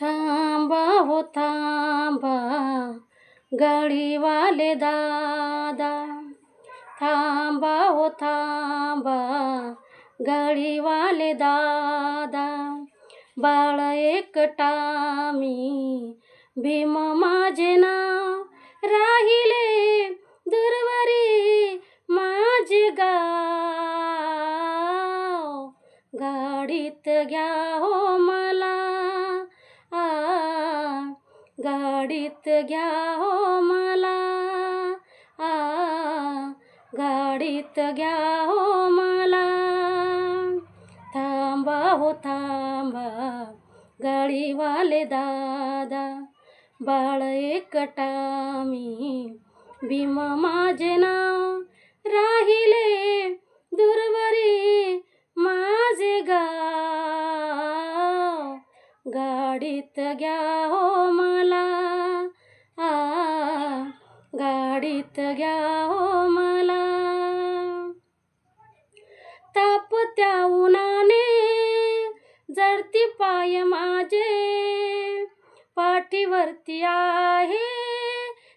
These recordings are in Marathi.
थांबा हो थांबा गाडीवाले दादा, थांबा हो थांबा गाडीवाले दादा. बाळ एकटा मी भीम माझे नाव, राहिले दूरवरी माझे गाव. गाडीत घ्या हो मला, गाडीत घ्या हो मला, गाडीत घ्या हो मला. थांबा हो थांबा गाडीवाले दादा, बाळ एकटा मी भीम माझे नाव, राहिले दूरवरी माझे गाव. गाडीत घ्या हो मला, गाडीत घ्या हो मला. तापत्या उन्हाने जळती पाय माझे, पाठीवरती आहे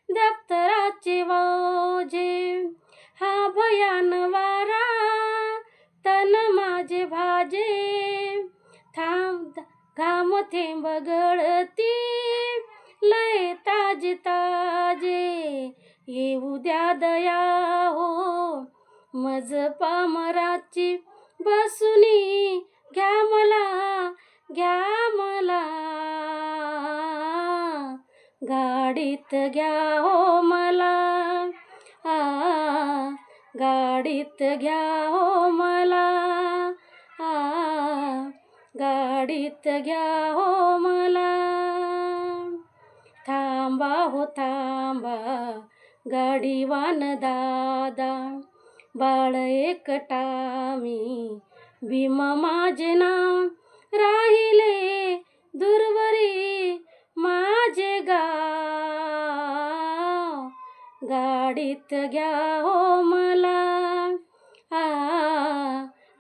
दप्तराचे ओझे. हा भयान वारा तन माझे भाजे, घाम थेंब गळती लय ताजे ताजे. येऊ द्या दया हो मज पामराची, बसुनी घ्या मला, घ्या मला. गाडीत घ्या हो मला, गाडीत घ्या हो मला, गाडीत घ्या हो मला. थांबा हो थांबा गाडीवान दादा, बाळ एकटा मी भीम माझे नाव, राहिले दूरवरी माझे गाव. गाडीत घ्या हो मला,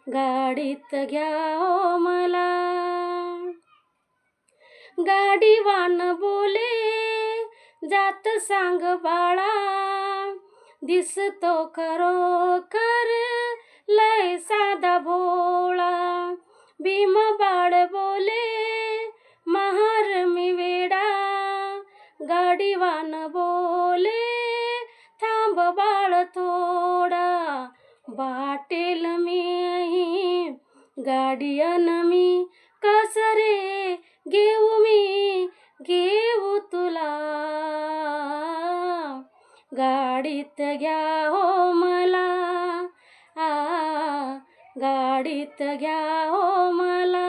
गाडीत घ्या हो मला. गाडीवान बोले जात सांग बाळा, दिसतो खरोखर लय साधा भोळा. भीम बाळ बोले महार मी वेडा, गाडीवान बोले थांब बाळ थोडा. वाटेल मी गाडी अन मी कसरे घेऊ मी, घेऊ तुला. गाडीत घ्या हो मला, गाडीत घ्या हो मला,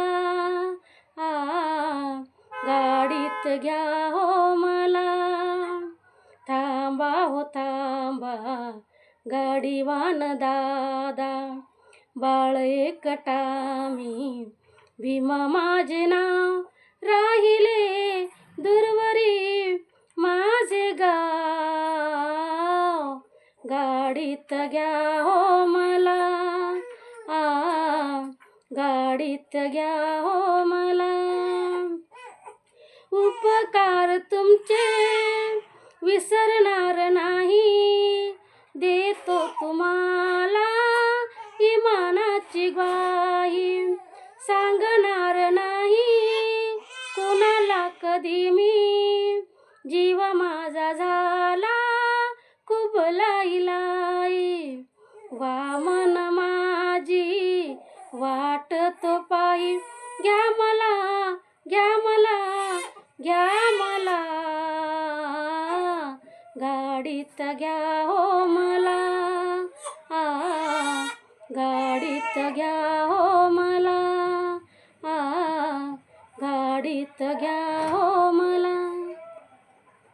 गाडीत घ्या हो मला. थांबा हो थांबा गाडीवान दादा, बाळ एकटा मी भीम माझे नाव, राहिले दूरवरी माझे गाव. गाडीत घ्या हो मला, गाडीत घ्या हो मला. उपकार तुमचे विसरणार नाही, देतो तुम्हाला इमानाची ग्वाही. सांगणार नाही कुणाला कधी मी, जीव माझा झाला खूप लाई. वामन माझी वाट तो पायी, घ्या मला, घ्या मला, घ्या मला. गाडीत घ्या हो मला, गाडीत घ्या हो मला, गाडीत घ्या हो